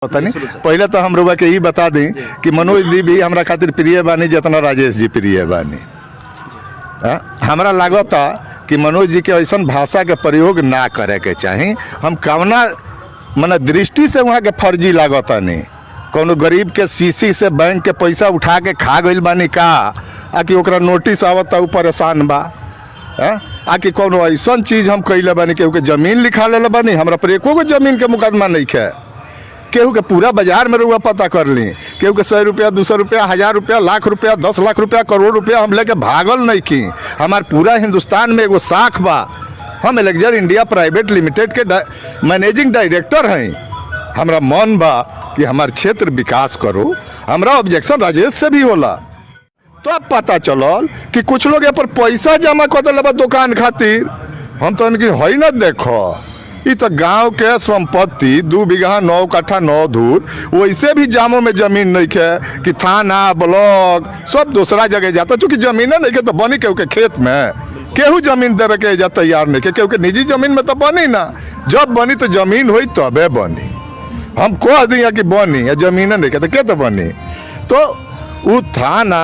पता नहीं। पहले तो हम लोग के ही बता दें कि मनोज जी भी हमारा खातिर प्रिय बानी जितना राजेश जी प्रिय बानी। हमारा लागता कि मनोज जी के ऐसा भाषा के प्रयोग ना करे के चाही। हम कवना मने दृष्टि से वहाँ के फर्जी लागता नहीं। कोनो गरीब के सीसी से बैंक के पैसा उठा के खा गइल बानी का आकि ओकरा नोटिस आवता उ परेशान बा आकि कोनो ऐसा चीज़ हम कैले बानी केहू के जमीन लिखा ले बानी। हमरा पर एको गो जमीन के मुकदमा नहीं है। केहू के पूरा बाजार में रुआ पता कर ली। केहू के 100 रुपया 200 रुपया 1000 रुपया लाख रुपया 10 लाख रुपया करोड़ रुपया हम लेके भागल नहीं की। हमार पूरा हिंदुस्तान में एगो शाख बा। हम एलेक्जर इंडिया प्राइवेट लिमिटेड के मैनेजिंग डायरेक्टर हैं। हमरा मन बा कि हमार क्षेत्र विकास करो। हमरा ऑब्जेक्शन राजेश से भी होला। तो अब पता चलल कि कुछ लोग यहाँ पर पैसा जमा कर दिले दुकान खातिर। हम तो इनकी है ना देखो ये तो गांव के संपत्ति 2 बीघा 9 कट्ठा 9 धूर वैसे भी जामों में जमीन नहीं है कि थाना ब्लॉक सब दूसरा जगह जाता। चूँकि जमीन नहीं है तो बनी केहू के खेत में केहू जमीन देवे के जा तैयार नहीं है। केहू के निजी जमीन में तो बनी ना। जब बनी तो जमीन हुई तबे बनी। हम कह दिया कि बनी या जमीन नहीं है तो क्या तो बनी। तो वो थाना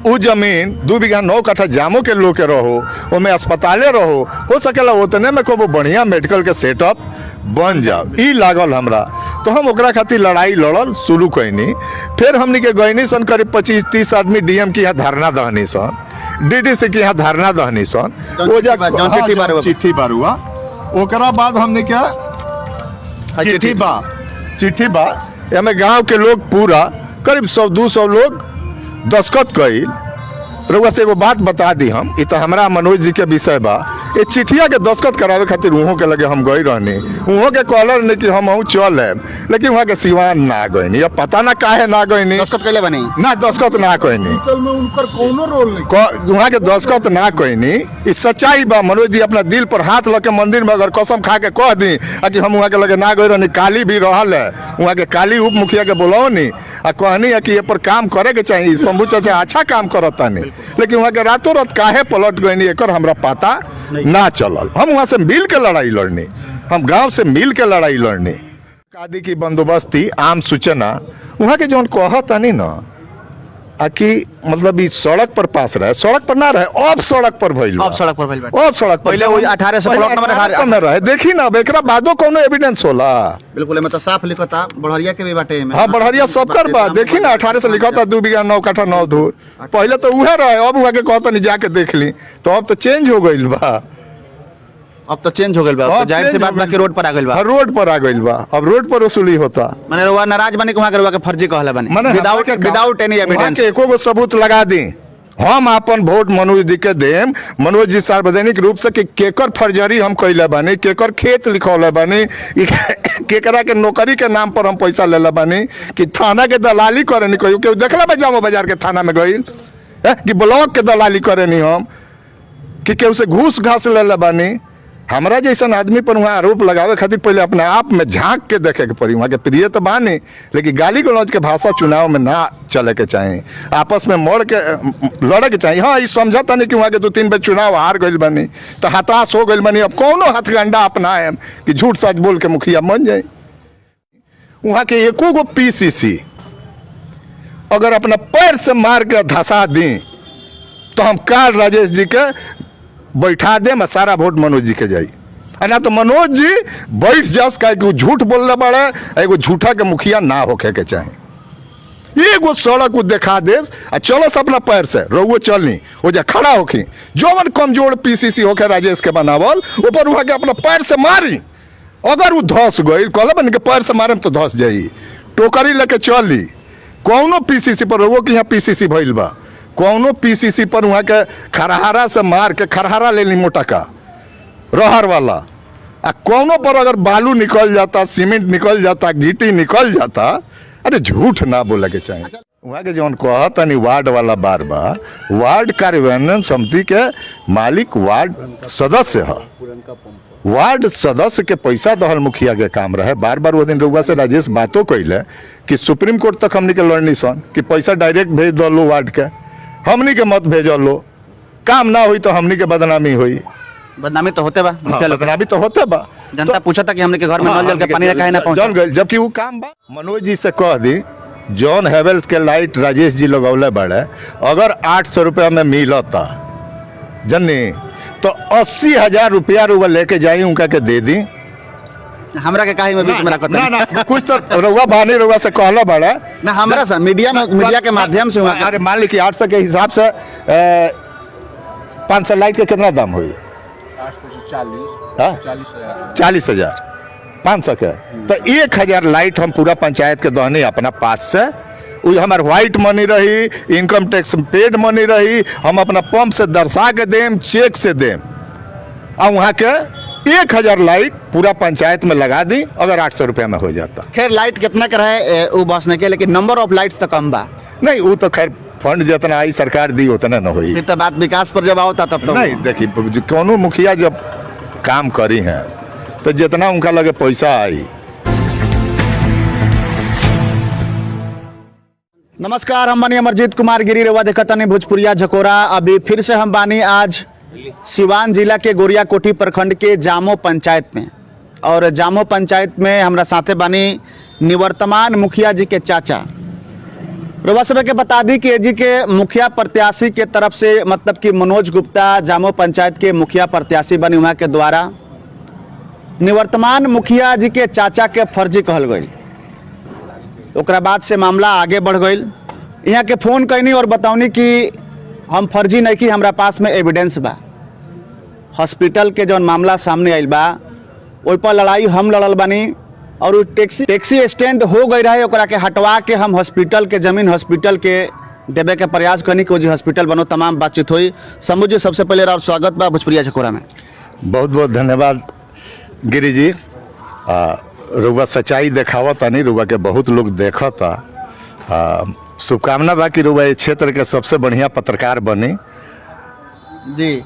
उ जमीन 2 बीघा 9 कट्ठा जामो के लोग के रहो ओमें अस्पताले रहो हो सकेला उतने में को बढ़िया मेडिकल के सेटअप बन जाओ ई लागल हमरा। तो हम ओकरा खातिर लड़ाई लड़ल शुरू कैनी। फिर हमनी के गईनी सन करीब 25-30 आदमी डीएम के यहाँ धरना दहनी सन डीडीसी के यहाँ धरना दहनी सन चिट्ठी बारुआ। ओकरा बाद हमने क्या चिट्ठी बा हमें गाँव के लोग पूरा करीब 100-200 लोग दस्खत कइल। रउआ से एगो बात बता दी हम ये तो हमारा मनोज जी के विषय बा। ये चिट्ठिया के दस्खत करावे खातिर उहों के लगे हम गई रहनी। उहों के कहलर नहीं कि हम चल लेकिन वहाँ के सिवान ना गईनी। अब पता ना काहे ना गईनी। दस्खत कैले बनी ना दस्खत ना कईनी वहाँ के दस्खत ना कईनी। ये सच्चाई बा। मनोज जी अपना दिल पर हाथ लग के मंदिर में अगर कसम खा के कह दी कि हम वहाँ के लगे ना गई रहनी। काली भी रहल है वहाँ के काली उप मुखिया के बोलौनी आ कहनी है कि ये पर काम करे के चाहिए। शंभू चाचा अच्छा काम करता नहीं लेकिन वहाँ के रातों रात काहे पलट गई एक हमरा पता ना चलल। हम वहाँ से मिल के लड़ाई लड़नी। हम गांव से मिल के लड़ाई लड़नी। आदि की बंदोबस्ती आम सूचना वहाँ के जौन कहता नहीं ना कि मतलब इस सड़क पर पास रहे सड़क पर ना रहे अब सड़क पर भइल अब सड़क पर भइल अब सड़क पर पहले 18 से प्लॉट नंबर 18 में रहे। देखी ना एकरा बादो कोनो एविडेंस होला। बिल्कुल मतलब साफ लिखता बढ़िया के भी बाटे में। हां बढ़िया सब कर बा। देखी ना 18 से लिखता 2 बीघा 9 कट्ठा 9 धूर। पहले तो उहे रहे अब वहाँ के कहता नहीं जाके देख ली। तो अब तो चेंज हो गइल बा। अब तो चेंज हो गइल बा। जाहिर सी बात बाकी रोड पर आ गइल बा। रोड पर आ गइल बा। अब रोड पर वसूली होता। माने रउआ नाराज बने कि वहां के रउआ के फर्जी कहला बने विदाउट एनी एविडेंस। एको गो सबूत लगा दी। हम अपन वोट मनोज जी के देम। मनोज जी सार्वजनिक रूप से केकर फर्जरी हम कैले बानी केकर खेत लिखौले बानी केकरा के नौकरी के नाम पर हम पैसा लेले बानी कि थाना के दलाली करे नहीं कोई देखला जामो बाजार के थाना में गइल कि ब्लॉक के दलाली करे नहीं हम कि केहू से घूस घास लेले बानी। हमारा जैसा आदमी पर वहाँ आरोप लगावे खातिर पहले अपने आप में झांक के देखे के पड़ी। वहाँ के प्रिय तो बानी लेकिन गाली गलौज के भाषा चुनाव में ना चले के चाहिए। आपस में मोड़ के लड़े के चाहिए। हाँ ये समझता नहीं कि वहाँ के 2-3 बार चुनाव हार गई बनी तो हताश हो गई बनी। अब कौनो हथगंडा अपनाए कि झूठ सच बोल के मुखिया बन जाए। वहाँ के एको गो PCC अगर अपना पैर से मार के धसा दी तो हम काल राजेश जी के बैठा दे मैं सारा वोट मनोज जी के जाई। ना तो मनोज जी बैठ जास का झूठ बोलने बड़े एगो झूठा के मुखिया ना होके के चाहे। एगो सड़क देखा दे चलो अपना पैर से रहुओ चलनी वो जा खड़ा होखी जौन कमजोर PCC होके राजेश के बनावल ऊपर वहाँ के अपना पैर से मारी। अगर वो धस गई कहला बन के पैर से मारे तो धस जाई। टोकरी लेके चली कौनो PCC पर रहुओ कि यहाँ PCC भइल बा कौनो PCC पर वहाँ के खरहारा से मार के खरहारा ले ली मोटा का रहर वाला आ कौनो पर अगर बालू निकल जाता सीमेंट निकल जाता गिट्टी निकल जाता अरे झूठ ना बोले के चाहिए। वहाँ के जौन कहता नहीं वार्ड वाला बार बार वार्ड कार्यान्वयन समिति के मालिक वार्ड सदस्य है। वार्ड सदस्य के पैसा दहल मुखिया के काम रहे। बार बार वो दिन रउआ से राजेश बातों कैले कि सुप्रीम कोर्ट तक हमनी के लड़नी सन कि पैसा डायरेक्ट भेज दो लो वार्ड के हमनी के मत भेजो लो काम ना हुई तो हमनी के बदनामी हुई। बदनामी तो होते बा मुखिया लोग के। बदनामी तो होते बा। जनता पूछा था कि हमने के घर में नल जल के पानी काहे ना जान पहुंचा। गइल, जबकि वो काम बा। मनोज जी से कह दी जॉन हेवल्स के लाइट राजेश जी लगौले बड़े, अगर 800 रुपया में मिलता जन्नी तो 80,000 रुपया रुआ लेके जाई उनका के दे दी। हमरा के काहे में बीच में रखत ना ना कुछ तो रुआ बानी रुआ से कहला बड़ा ना हमरा से मीडिया के माध्यम से वहाँ अरे मान ली कि 800 के हिसाब से 500 लाइट के कितना दाम हुई? 40,000 500 के तो 1,000 लाइट हम पूरा पंचायत के दहनी अपना पास से, वो हमार व्हाइट मनी रही, इनकम टैक्स पेड मनी रही, हम अपना पंप से दर्शा के देम, चेक से देम, और वहाँ के 1,000 लाइट पूरा पंचायत में लगा दी अगर 800 रुपया में हो जाता। खैर लाइट कितना का रहे वो बस नहीं के, लेकिन नंबर ऑफ लाइट्स तो कम बा। नहीं वो तो खैर फंड जितना आई सरकार दी उतना न हुई। फिर तो बात विकास पर जब आवता तब तो नहीं देखिए कोनो मुखिया जब काम करी हैं तो जितना उनका लगे पैसा आई। नमस्कार, हम बानी अमरजीत कुमार गिरी, रवा देखतनी भोजपुरिया झकोरा। अभी फिर से हम बानी आज सिवान जिला के गोरियाकोठी प्रखंड के जामो पंचायत में, और जामो पंचायत में हमरा साथे बानी निवर्तमान मुखिया जी के चाचा। रवा सब के बता दी कि जी के मुखिया प्रत्याशी के तरफ से मतलब कि मनोज गुप्ता जामो पंचायत के मुखिया प्रत्याशी बनी, वहाँ के द्वारा निवर्तमान मुखिया जी के चाचा के फर्जी कहल गई। ओकरा बाद से मामला आगे बढ़ गई। यहाँ के फ़ोन कैनी और बताऊनी कि हम फर्जी नहीं की, हमरा पास में एविडेंस बा। हॉस्पिटल के जौन मामला सामने आइल बा ओइ पर लड़ाई हम लड़ल बानी, और वो टैक्सी स्टैंड हो गई रहे, ओकरा के हटवा के हम हॉस्पिटल के जमीन हॉस्पिटल के देवे के प्रयास करनी कि जी हॉस्पिटल बनो। तमाम बातचीत हुई। शंभू जी सबसे पहले और स्वागत बा भोजपुरिया झकोरा में। बहुत बहुत धन्यवाद गिरी जी। रुआ सच्चाई देखावा तनी, रुआ के बहुत लोग देखता। शुभकामना बा कि रुआ इस क्षेत्र के सबसे बढ़िया पत्रकार बनी। जी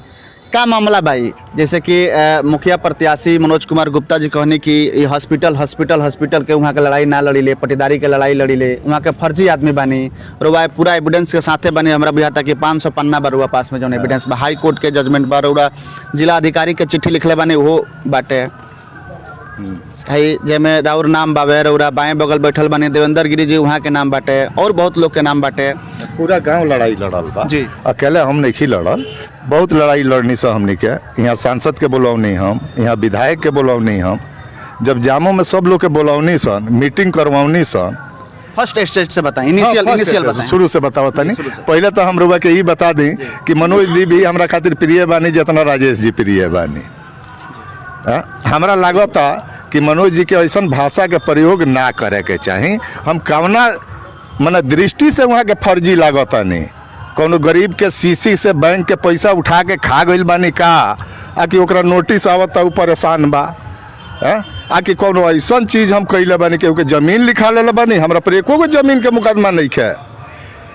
का मामला भाई, जैसे कि मुखिया प्रत्याशी मनोज कुमार गुप्ता जी कहनी कि ये हॉस्पिटल के वहाँ के लड़ाई ना लड़ी ले, पटीदारी के लड़ाई लड़ी ले, वहाँ के फर्जी आदमी बानी। रुआ पूरा एविडेंस के साथे बने। हमरा बुझाता कि 500 पन्ना बा रुआ पास में जौन एविडेंस बा, हाई कोर्ट के जजमेंट बा, रुआ जिला अधिकारी के चिट्ठी लिखले बानी वो बाटे है, जेमे राउर नाम बावे, रउरा बाएं बगल बैठल बानी देवेंद्र गिरी जी वहाँ के नाम बाटे, और बहुत लोग के नाम बाटे। पूरा गांव लड़ाई लड़ल बा जी। अकेले हम नहीं लड़ल, बहुत लड़ाई लड़नी से हमनी के। यहाँ सांसद के बोलौनी हम, यहाँ विधायक के बोलौनी हम, जब जामो में सब लोग के बोलौनी सन, मीटिंग करवौनी सन। फर्स्ट स्टेज से बताएं, इनिशियल बताएं, शुरू से बताओ तनी। पहले तो हम रुआ के ये बता दी कि मनोज जी भी हमरा खातिर प्रिय बानी जितना राजेश जी प्रिय बानी। हमरा लागता कि मनोज जी के ऐसा भाषा के प्रयोग ना करे के चाही। हम कवना मने दृष्टि से वहाँ के फर्जी लागता नहीं, कोनो गरीब के सीसी से बैंक के पैसा उठा के खा गइल बानी का, आ कि ओकरा नोटिस आवता उ परेशान बा, आ कि कोनो ऐसा चीज़ हम कइले बानी केहू के जमीन लिखा ले बानी। हमरा पर एको गो जमीन के मुकदमा नहीं है।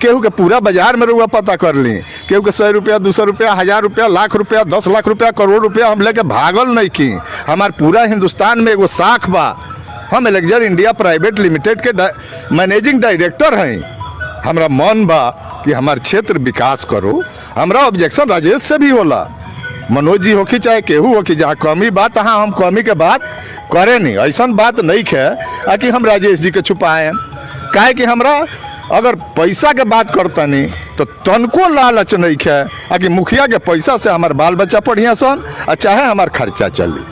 केहू के पूरा बाजार में रुआ पता कर ली, केहू के 100 रुपया 200 रुपया 1000 रुपया लाख रुपया 10 लाख रुपया करोड़ रुपया हम लेके भागल नहीं की। हमार पूरा हिंदुस्तान में एगो शाख बा, हम एलेक्जर इंडिया प्राइवेट लिमिटेड के मैनेजिंग डायरेक्टर हैं। हमरा मन बा कि हमार क्षेत्र विकास करो। हमरा ऑब्जेक्शन राजेश से भी होला, मनोज जी होखी चाहे केहू होखी, जहाँ कमी बात तहाँ हम कमी के बात करे नहीं। ऐसा बात नहीं है कि हम राजेश जी के छुपाएं। काहे कि हमरा अगर पैसा के बात करता नहीं तो तनको लालच नहीं है कि मुखिया के पैसा से हमार बाल बच्चा पढ़िया सन, चाहे हमार खर्चा चली।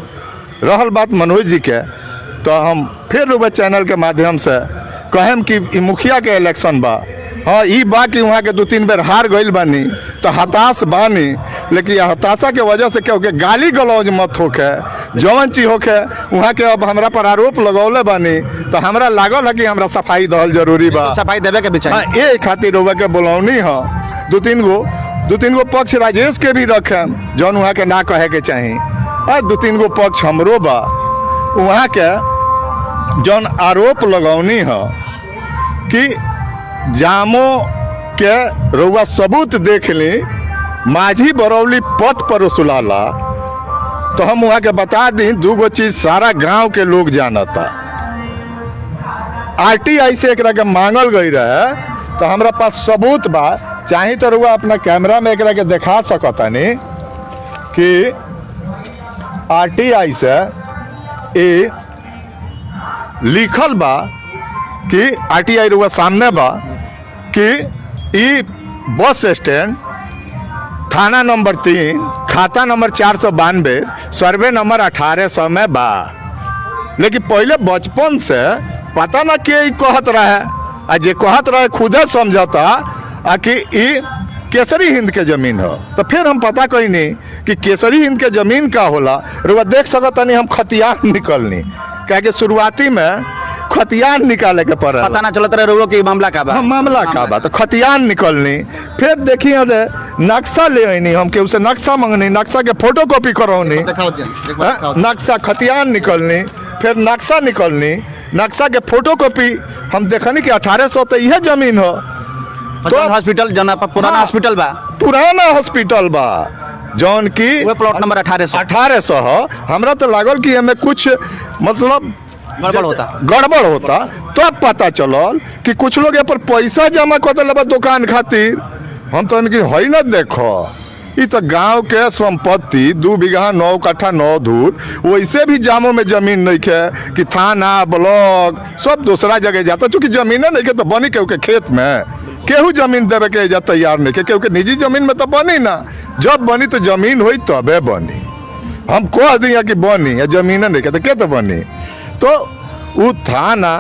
रहल बात मनोज जी के, तो हम फिर रुआ चैनल के माध्यम से कहें कि मुखिया के इलेक्शन बा। हाँ ई बा कि वहाँ के 2-3 बेर हार गइल बानी तो हताश बानी, लेकिन हताशा के वजह से क्या हो के गाली गलौज मत होके, जौन चीज होके वहाँ के अब हमरा पर आरोप लगौले बानी, तो हमरा लागल है कि हमरा सफाई दहल जरूरी बा। सफाई देवे के बिचार। हाँ ये खातिर रुआ के बोलौनी है। 2-3 गो पक्ष राजेश के भी रखें जौन वहाँ के ना कहे के चाही, और 2-3 गो पक्ष हमरो बा। वहाँ के जौन आरोप लगौनी है कि जामो के रउआ सबूत देख ली, माझी बरौली पथ पर वसूलाला, तो हम वहाँ के बता दी 2 गो चीज सारा गांव के लोग जानता। RTI से एकरा के मांगल गई रहे, तो हमरा पास सबूत बा। चाहे तो रउआ अपना कैमरा में एकरा के दिखा सकतानी कि RTI से ए लिखल बा कि RTI रुआ सामने बा कि ई बस स्टैंड थाना नंबर 3 खाता नंबर 492 सर्वे नंबर 1800 में बा। लेकिन पहले बचपन से पता ना के कहत रहे आ जे कहत रहे खुदे समझता आ कि ई केसरी हिंद के जमीन हो। तो फिर हम पता कईनी कि केसरी हिंद के जमीन का होला। रुआ देख सकतनी हम खतियान निकलनी क्या कि शुरुआती में खतियान निकाले के पड़े पता ना चलत रहे रोगो कि मामला का बा। हाँ, मामला का बा। तो खतियान निकलनी फिर देखिए नक्शा ले आईनी हम के उसे नक्शा मंगनी नक्शा के फोटो कॉपी करौनी नक्शा खतियान निकलनी फिर नक्शा निकलनी नक्शा के फोटो कॉपी हम देखनी कि 1800 तो यह जमीन हो। तो हॉस्पिटल जना पुराना हॉस्पिटल बा पुराना हॉस्पिटल बा जौन की वो प्लॉट नंबर 1800 हो। हमरा तो लागल कि हमें कुछ मतलब गड़बड़ होता तो पता चलल कि कुछ लोग यहाँ पर पैसा जमा कर दिले दुकान खातिर। हम तो इनकी है ना देखो ये तो गांव के संपत्ति 2 बीघा 9 कट्ठा 9 धूर वैसे भी जामों में जमीन नहीं है कि थाना ब्लॉक सब दूसरा जगह जाता चूंकि जमीन नहीं है तो बनी केहू के खेत में केहू जमीन देवे के जा तैयार नहीं है केहू के निजी जमीन में तो बनी ना जब बनी तो जमीन हुई तबे बनी। हम कह दिया कि बनी या जमीन नहीं है तो क्या तो बनी। तो वो थाना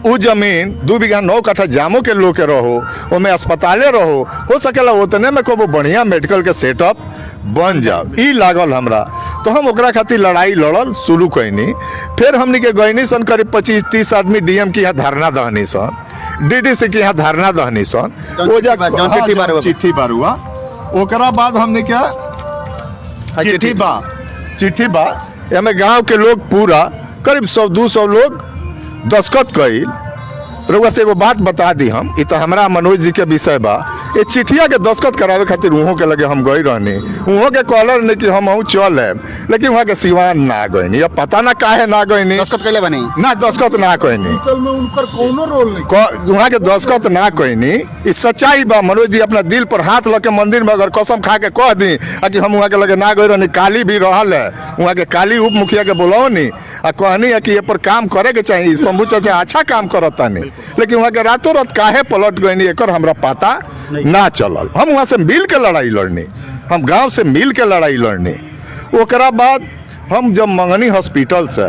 वो जमीन 2 बीघा 9 कट्ठा जामो के लोग के रहो ओमे अस्पताले रहो हो सकेला उतने में को बढ़िया मेडिकल के सेटअप बन जाओ ई लागल हमरा। तो हम ओकरा खातिर लड़ाई लड़ल शुरू कैनी। फिर हमनी के गईनी सन करीब 25-30 आदमी DM के यहाँ धरना दहनी सन DDC के यहाँ धरना दहनी सन वो चिट्ठी बारुआ ओकरा बाद हमने क्या चिट्ठी बा हमें गांव के लोग पूरा करीब 100-200 लोग दस्खत कई। रउआ से एगो बात बता दी हम ये तो हमारा मनोज जी के विषय बा ये चिट्ठिया के दस्खत करावे खातिर उहों के लगे हम गई रहनी उहों के कहलर नहीं कि हम चल लेकिन वहाँ के सिवान ना गईनी अब पता ना काहे ना गईनी दस्खत कैले बनी ना दस्खत ना कहनी वहाँ के दस्खत ना कहनी ये सच्चाई बा। मनोज जी अपना दिल पर हाथ लग के मंदिर में अगर कसम खा के कह दी कि हम वहाँ के लगे ना गई रहनी काली भी रहल है वहाँ के काली उप मुखिया के बुलौनी आ कहनी है कि ये पर काम करे के चाहिए शंभू चाचा अच्छा काम करता नहीं लेकिन वहाँ के रातों रात काहे पलट गईनी एक हमरा पता ना चलल। हम वहाँ से मिल के लड़ाई लड़नी हम गांव से मिल के लड़ाई लड़नी। ओकरा बाद हम जब मंगनी हॉस्पिटल से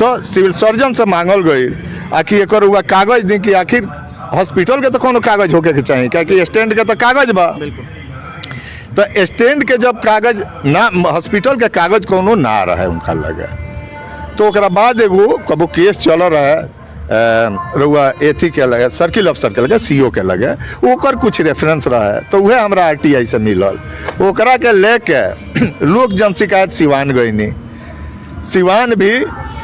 तो सिविल सर्जन से मांगल गई आखिर एक हुआ कागज दी कि आखिर हॉस्पिटल के तो कोनो कागज होके के चाहिए क्या स्टैंड के तो कागज बा। तो स्टैंड के जब कागज ना हॉस्पिटल के कागज कोनो ना रहे उनका लगे तो ओकरा बाद एगो कबो केस चल रहा है रुआ एथी के लगे सर्किल अफसर के लगे CO के लगे ओकर कुछ रेफरेंस रहा है तो वह हमरा RTI से मिलल ओकरा के लेके लोक जन शिकायत सिवान गईनी। सिवान भी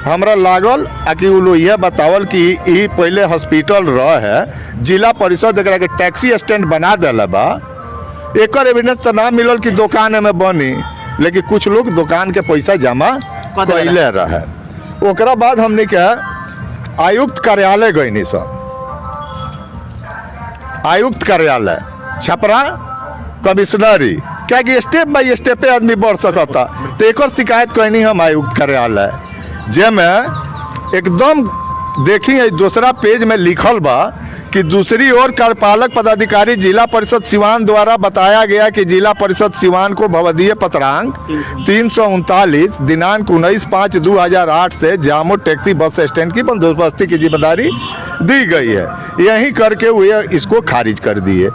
हमरा लागल कि वो लोग यह बतावल कि ये पहले हॉस्पिटल रहे जिला परिषद एकरा के टैक्सी स्टैंड बना दिला बा एकर एविडेंस तो ना मिलल कि दुकान में बनी लेकिन कुछ लोग दुकान के पैसा जमा कैले रहे। ओकरा बाद हमने के आयुक्त कार्यालय गईनी सर आयुक्त कार्यालय छपरा कमिश्नरी क्या कि स्टेप बाई स्टेप आदमी बढ़ सकता तो एक शिकायत कहनी हम आयुक्त कार्यालय जेमे एकदम देखी दूसरा पेज में लिखल बा कि दूसरी ओर कार्यपालक पदाधिकारी जिला परिषद सिवान द्वारा बताया गया कि जिला परिषद सिवान को भवदीय पत्रांक 339 दिनांक 19/5/2008 से जामो टैक्सी बस स्टैंड की बंदोबस्ती की जिम्मेदारी दी गई है यही करके वे इसको खारिज कर दिए।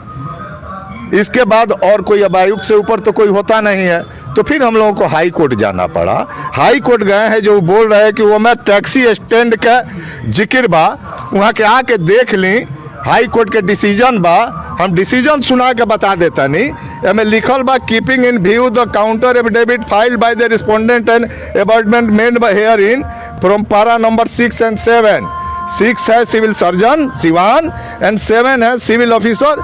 इसके बाद और कोई अब आयुक्त से ऊपर तो कोई होता नहीं है तो फिर हम लोगों को हाई कोर्ट जाना पड़ा। हाई कोर्ट गए हैं जो बोल रहे हैं कि वो मैं टैक्सी स्टैंड का जिक्र बा वहाँ के आके देख ली हाई कोर्ट के डिसीजन बा हम डिसीजन सुना के बता देता नहीं एमें लिखल बा keeping in view the counter affidavit filed by the respondent and averment made by herein from para number 6 and 7 6 है सिविल सर्जन सिवान एंड 7 है civil officer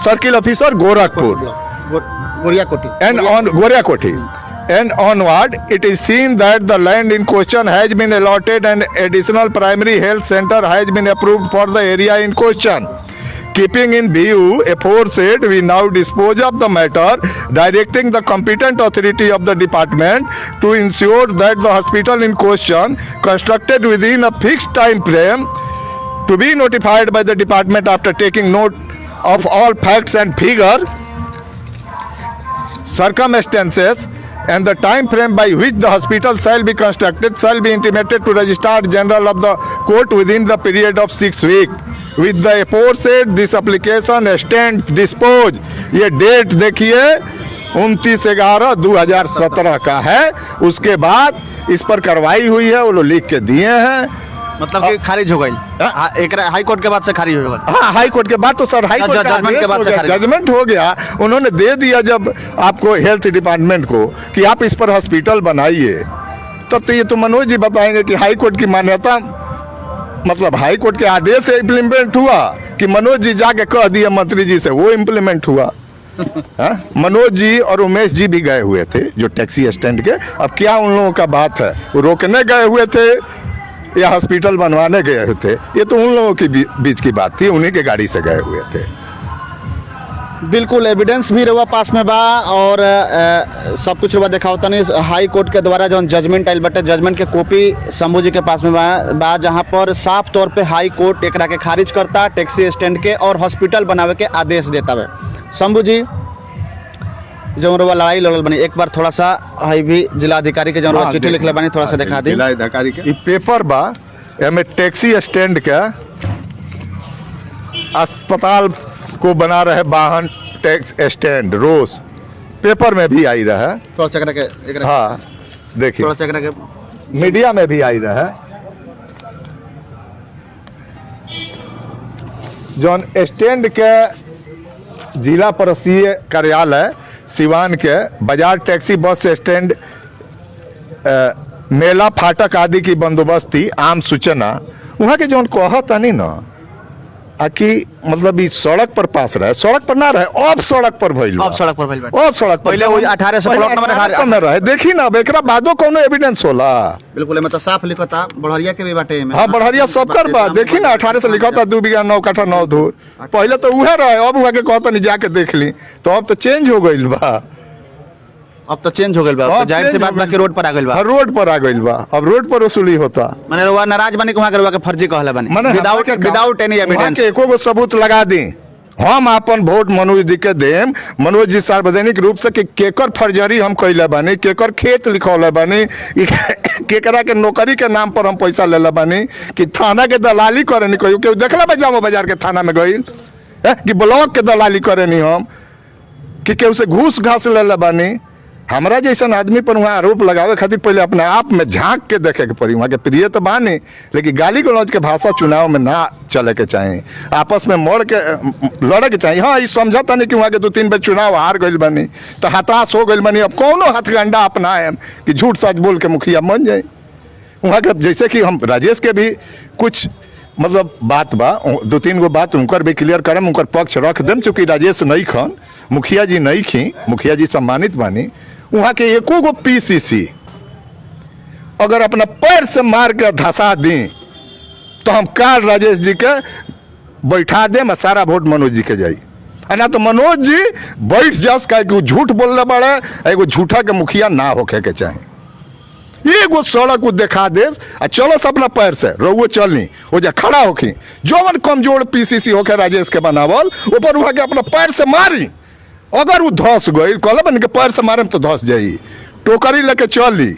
circle officer Gorakhpur Goriyakothi and onward it is seen that the land in question has been allotted and additional primary health center has been approved for the area in question Keeping in view aforesaid, we now dispose of the matter, directing the competent authority of the department to ensure that the hospital in question, constructed within a fixed time frame, to be notified by the department after taking note of all facts and figure, circumstances, and the time frame by which the hospital shall be constructed shall be intimated to Registrar General of the Court within the period of 6 weeks. With the aforesaid, this application stands disposed. ये debt देखिए 29/11/2017 का है। उसके बाद इस पर कार्रवाई हुई है, वो लोग लिख के दिए हैं। मतलब कि खारिज हो गई एक हाई कोर्ट के बाद से खारिज हो गई। हाँ, हाई कोर्ट के बाद तो सर हाई कोर्ट का जजमेंट के बाद से जजमेंट हो गया। उन्होंने दे दिया जब आपको हेल्थ डिपार्टमेंट को कि आप इस पर हॉस्पिटल बनाइए, तब तो ये तो मनोज जी बताएंगे कि हाई कोर्ट की मान्यता मतलब हाई कोर्ट के आदेश से इम्प्लीमेंट हुआ कि मनोज जी जाके कह दिए मंत्री जी से, वो इम्प्लीमेंट हुआ। मनोज जी और उमेश जी भी गए हुए थे जो टैक्सी स्टैंड के। अब क्या उन लोगों का बात है, वो रोकने गए हुए थे या हॉस्पिटल बनवाने गए हुए थे, ये तो उन लोगों के बीच की बात थी, उन्हीं के गाड़ी से गए हुए थे। बिल्कुल एविडेंस भी रहुआ पास में बा और सब कुछ रहुआ देखा होता नहीं। हाई कोर्ट के द्वारा जो जजमेंट आयल बटे, जजमेंट के कॉपी शंभू जी के पास में बा जहाँ पर साफ तौर पे हाई कोर्ट एकरा के खारिज करता टैक्सी स्टैंड के और हॉस्पिटल बनावे के आदेश देता है। शंभू जी जो रहुआ लड़ाई लड़ल बनी, एक बार थोड़ा सा हाई भी जिलाधिकारी के जो चिट्ठी लिखले बनी थोड़ा सा दिखा दी। जिलाधिकारी के ई पेपर बा, एमे टैक्सी स्टैंड के अस्पताल को बना रहे वाहन टैक्स स्टैंड रोज पेपर में भी आई रहा है। थोड़ा सा एकरा के हाँ देखिए, थोड़ा सा एकरा के मीडिया में भी आई रहा है। जौन स्टैंड के जिला परिषदीय कार्यालय सिवान के बाजार टैक्सी बस स्टैंड मेला फाटक आदि की बंदोबस्ती आम सूचना वहाँ के जौन कहता नहीं ना कि मतलब ई सड़क पर पास रहे, सड़क पर ना रहे, ऑफ सड़क पर भइल बा। अब सड़क पर भइल बा। ऑफ सड़क पर पहले वो 18 से प्लॉट नंबर 18 में रहे। देखी ना एकरा बादो कोनो एविडेंस होला। बिल्कुल मतलब साफ लिखता बढ़िया के भी बाटे में। हाँ बढ़िया सबकर बा। देखी ना 18 से लिखा था 2 बीघा 9 कट्ठा 9 धूर। पहले तो उहे रहे, अब उहा के कहता नहीं जाके देख ली, तो अब तो चेंज हो गइल बा। अब तो चेंज हो गइल बा, तो जाहिर सी बात बा कि रोड पर आ गइल बा। रोड पर आ गइल बा, अब रोड पर वसूली होता। माने रउआ नाराज बनी वहां के रउआ के फर्जी कहले बनी विदाउट एनी एविडेंस। एको गो सबूत लगा दी, हम अपन वोट मनोज जी के देम। मनोज जी सार्वजनिक रूप से कि केकर फर्जरी हम कैले बानी, केकर खेत लिखौले बानी, केकरा के नौकरी के नाम पर हम पैसा लेले बानी, कि थाना के दलाली करे नहीं कोई के देखला बा जामो बाजार के थाना में गइल कि ब्लॉक के दलाली करे नहीं हम, कि केहू से घूस घास लेले बानी। हमरा जैसन आदमी पर वहाँ आरोप लगावे खातिर पहले अपने आप में झांक के देखे के पड़ी। वहाँ के प्रिय तो बानी, लेकिन गाली गलौज के भाषा चुनाव में ना चले के चाहिए, आपस में मोड़ के लड़े के चाहिए। हाँ ये समझता नहीं कि वहाँ के 2-3 बार चुनाव हार गइल बनी तो हताश हो गइल बनी, अब कौनो हथगंडा अपनाए कि झूठ सच बोल के मुखिया बन जाए। वहाँ के जैसे कि हम राजेश के भी कुछ मतलब बात बा, 2-3 गो बात उनकर भी क्लियर करम, उनकर पक्ष रख देम। चूँकि राजेश नहीं खन, मुखिया जी नहीं खी, मुखिया जी सम्मानित बानी। वहाँ के एको गो पीसीसी अगर अपना पैर से मार के धसा दी तो हम काल राजेश जी के बैठा देम, सारा वोट मनोज जी के जाई। ना तो मनोज जी बैठ जास का झूठ बोलने बड़े, एगो झूठा के मुखिया ना होके के चाहे। एगो सड़क देखा देस आ चलो अपना पैर से रहुओ चलनी हो जा खड़ा होखी, जौन कमजोर पीसीसी होके राजेश के बनावल ऊपर वहाँ के अपना पैर से मारी। अगर वो धस गई कहल बन के पैर से मारे तो धस जाई, टोकरी लेके चली।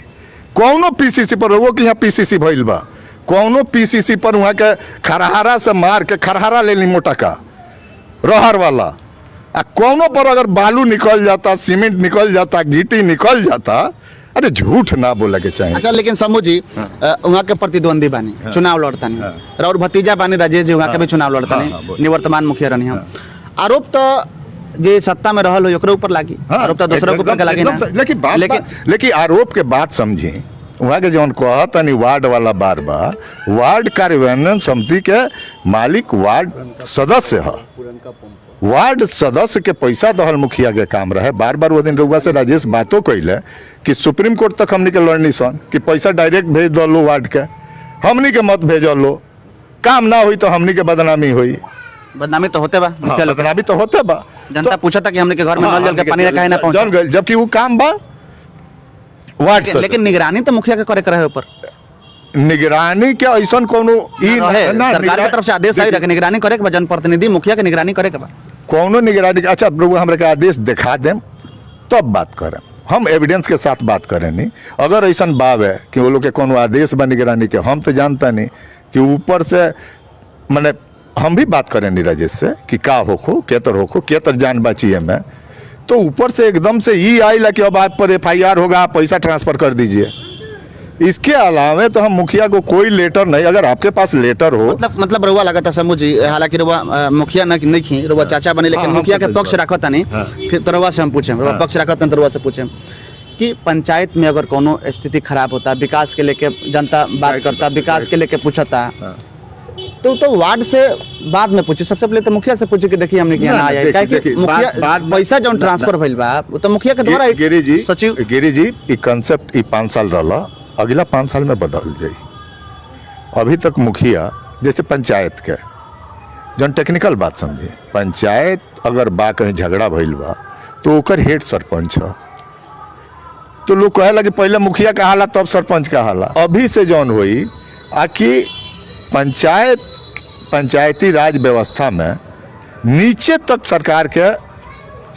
कौनो पीसीसी पर वो कि यहाँ पीसीसी भइल बा, कौनो पीसीसी पर वहाँ के खरहारा से मार के खरहारा ले ली मोटा का रहर वाला, आ कौनो पर अगर बालू निकल जाता, सीमेंट निकल जाता, गिट्टी निकल जाता, अरे झूठ ना बोले के चाहिए। अच्छा लेकिन शंभू जी वहाँ के प्रतिद्वंदी बानी, चुनाव लड़ता नहीं, और भतीजा बानी राजेश जी वहाँ के भी चुनाव लड़ता नहीं, निवर्तमान मुखिया रहनी हम। आरोप तो जे सत्ता में रहल हो ओकरे ऊपर लागी, आरोप तो दूसरे के ऊपर लागी ना। लेकिन आरोप के बात समझी, वहाँ के जौन कहता नहीं वार्ड वाला बार बार, वार्ड कार्यान्वयन समिति के मालिक वार्ड सदस्य है। वार्ड सदस्य के पैसा दहल मुखिया के काम रहे। बार बार वो दिन रउआ से राजेश बातों कैले कि सुप्रीम कोर्ट तक हमनी के लड़नी सन कि पैसा डायरेक्ट भेज दो लो वार्ड के, हमनी के मत भेजो लो, काम ना हुई तो हमनी के बदनामी हुई। बदनामी तो होते बा मुखिया लोग के। बदनामी तो होते बा। जनता पूछा था कि हमने के घर में नल जल के पानी काहे ना जान पहुंचा, गइल, जबकि वो काम बा वार्ड से। लेकिन निगरानी तो मुखिया के करे के रहे ऊपर निगरानी के ऐसा कोनो ई रहे, ना, सरकार की तरफ से आदेश आई रखे निगरानी करे के बा, जनप्रतिनिधि मुखिया के निगरानी करे के बा। कोनो निगरानी के- अच्छा प्रभु हमरा के आदेश दिखा देम तब बात करें, हम एविडेंस के साथ बात करें नहीं। अगर ऐसा बाव है कि वो लोग के कोनो आदेश बा निगरानी के, हम तो जानता नहीं कि ऊपर से मैंने हम भी बात करें नहीं राजेश से कि का होखो केतर जान बाची है मैं, तो ऊपर से एकदम से ये आइला कि अब आप पर FIR होगा, आप पैसा ट्रांसफर कर दीजिए। इसके अलावा तो हम मुखिया को कोई लेटर नहीं, अगर आपके पास लेटर हो मतलब रउआ लगा था समझ जी, हालांकि रउआ मुखिया नहीं खी, रउआ चाचा बने, लेकिन हाँ, मुखिया के हम पक्ष रखता नहीं, फिर तो रउआ से हम पूछे, रउआ पक्ष रखता तो रउआ से पूछे कि पंचायत में अगर कोनो स्थिति खराब होता, विकास के लेके जनता बात करता, विकास के लेके पूछता, तो वार्ड से बाद में पूछे, सबसे पहले तो मुखिया से पूछे कि देखिए हमने किया ना आया, काहे कि मुखिया पैसा जो ट्रांसफर भइल बा वो तो मुखिया के द्वारा गिरी जी सचिव ई कंसेप्ट 5 साल रहा, अगला 5 साल में बदल जाई। अभी तक मुखिया जैसे पंचायत के जन टेक्निकल बात समझे, पंचायत अगर बा कहीं झगड़ा भइल बा तो ओकर हेड सरपंच है, तो लोग कहे लगे पहले मुखिया का हाला तब सरपंच का हाला। अभी से जौन हुई आकि पंचायती राज व्यवस्था में नीचे तक सरकार के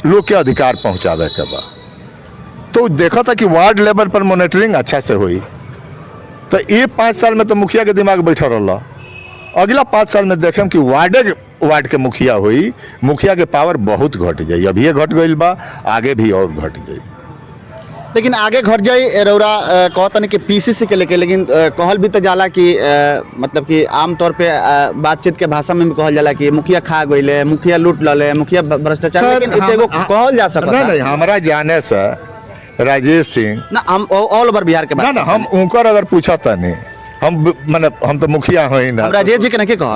लोग के अधिकार पहुंचावे के बा, तो देखा था कि वार्ड लेवल पर मॉनिटरिंग अच्छा से हुई। तो ये 5 साल में तो मुखिया के दिमाग बैठा रहा, अगला 5 साल में देखें कि वार्ड के मुखिया हुई, मुखिया के पावर बहुत घट जाई। अब ये घट गई बा, आगे भी और घट जाई। लेकिन आगे घट जाए रउरा कहता नहीं कि PCC के लेके, लेकिन कहल भी तो जाला कि मतलब कि आमतौर पे बातचीत के भाषा में भी कहल जाला कि मुखिया खा गइले, मुखिया लूट लले, मुखिया भ्रष्टाचार, लेकिन इ तो एगो कहल जा सकता नहीं, हमारा जाने से राजेश सिंह ना, हम ऑल ओवर बिहार के बात ना हम उनकर अगर पूछा था नहीं, हम तो मुखिया हैं ना, हम राजेश जी के नहीं कह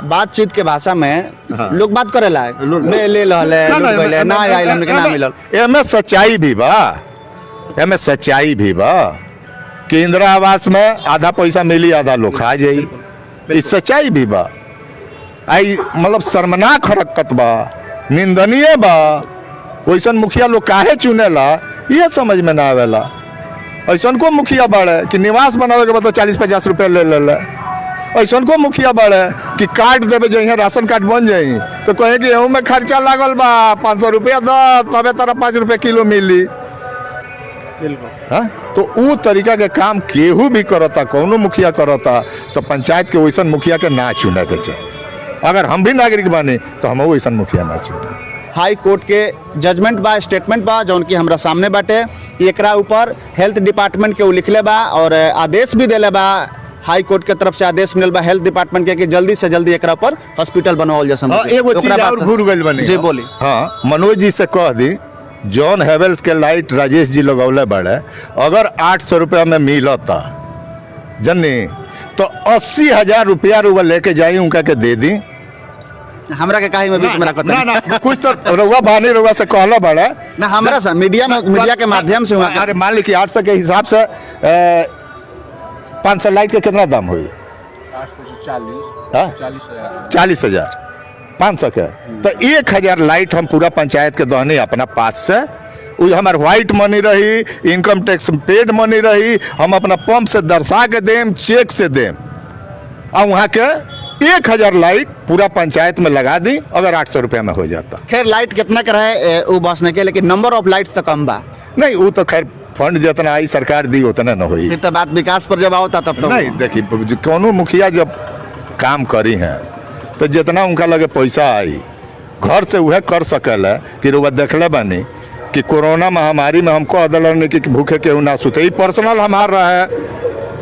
बातचीत के भाषा में लोग बात करेला ले ले लहले लूट गइले ना आइल हमके ना मिलल। एमे सच्चाई भी बा कि इंदिरा आवास में आधा पैसा मिली, आधा लोग खा जाई, ई सच्चाई भी बा। आई मतलब शर्मनाक हरकत बा, निंदनीय बा। वैसन मुखिया लोग काहे चुनेला ये समझ में ना आवेला। ऐसन को मुखिया बाड़े कि निवास बनावे के बाद 40-50 रुपया ले ले। ऐसन को मुखिया बाड़े कि कार्ड देवे जाइए, राशन कार्ड बन जाई तो कहे कि एहू में खर्चा लागल बा, 500 रुपया दो तबे तारा 5 रुपया किलो मिली। हाँ? तो वो तरीका के काम केहू भी करता, कौनो मुखिया करता, तो पंचायत के वैसन मुखिया के ना चुने के चाहिए। अगर हम भी नागरिक बने तो हम वैसन मुखिया ना चुने। हाई कोर्ट के जजमेंट बा, स्टेटमेंट बा जौन की हमरा सामने बाटे, एकरा ऊपर हेल्थ डिपार्टमेंट के उ लिखले बा और आदेश भी देले बा, हाई कोर्ट के तरफ से आदेश मिलल बा हेल्थ डिपार्टमेंट के कि जल्दी से जल्दी एकरा पर हॉस्पिटल बनवाओल जा सके। एगो चीज और भूल गइल बनी। जी बोली। हाँ, मनोज जी से कह दी, जॉन हेवेल्स के लाइट राजेश जी लगौले बड़े, अगर 800 रुपया में मिलता जन्नी तो 80,000 रुपया लेके जाई उनका के दे दी। हमरा के काहे में बीच में रखत ना कुछ तो रउआ बानी रउआ से कहला बड़ा ना, हमरा से मीडिया के माध्यम से वहाँ अरे मान ली कि 800 के हिसाब से 500 लाइट के कितना दाम हुई? 40,000 500 के, तो 1,000 लाइट हम पूरा पंचायत के दहनी अपना पास से, वो हमार व्हाइट मनी रही, इनकम टैक्स पेड मनी रही, हम अपना पंप से दर्शा के देम, चेक से देम, और वहाँ के 1,000 लाइट पूरा पंचायत में लगा दी, अगर 800 रुपया में हो जाता। खैर लाइट कितना का है वो बस नहीं के, लेकिन नंबर ऑफ लाइट्स तो कम बा। नहीं वो तो खैर फंड जितना आई सरकार दी उतना न हुई। फिर तो बात विकास पर जब आवता तब तो नहीं देखिए, कोनो मुखिया जब काम करी हैं तो जितना उनका लगे पैसा आई घर से वह कर सकल है कि रुआ देखले बानी कि कोरोना महामारी में हमको अदलन कि भूखे केहू ना सुते, ई पर्सनल हमार रहे,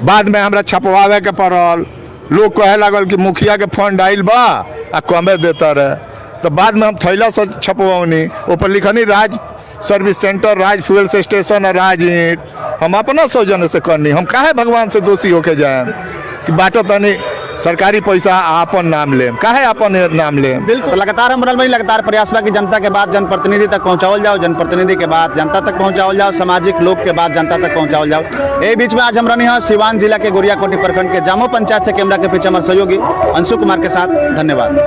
बाद में हमरा छपवावे के पड़ल, लोग कहे लागल कि मुखिया के फंड आइल बा आ कमे देता रहे, तो बाद में हम थैला से छपवनी, ऊपर लिखनी राज सर्विस सेंटर, राज फ्यूल स्टेशन और राज ईंट, हम अपना सौजन्य से करनी, हम काहे भगवान से दोषी होके जाए कि बाटो तनी सरकारी पैसा आपन नाम ले, काहे आपन नाम ले। बिल्कुल तो लगातार हम लगातार प्रयास बा कि जनता के बात जनप्रतिनिधि तक पहुंचाओल जाओ, जनप्रतिनिधि के बात जनता तक पहुंचाओल जाओ, सामाजिक लोग के बात जनता तक पहुंचाओल जाओ। यही बीच में आज हम रहनी है सिवान जिला के गोरियाकोटी प्रखंड के जामो पंचायत से कैमरा के पीछे हमारे सहयोगी अंशु कुमार के साथ। धन्यवाद।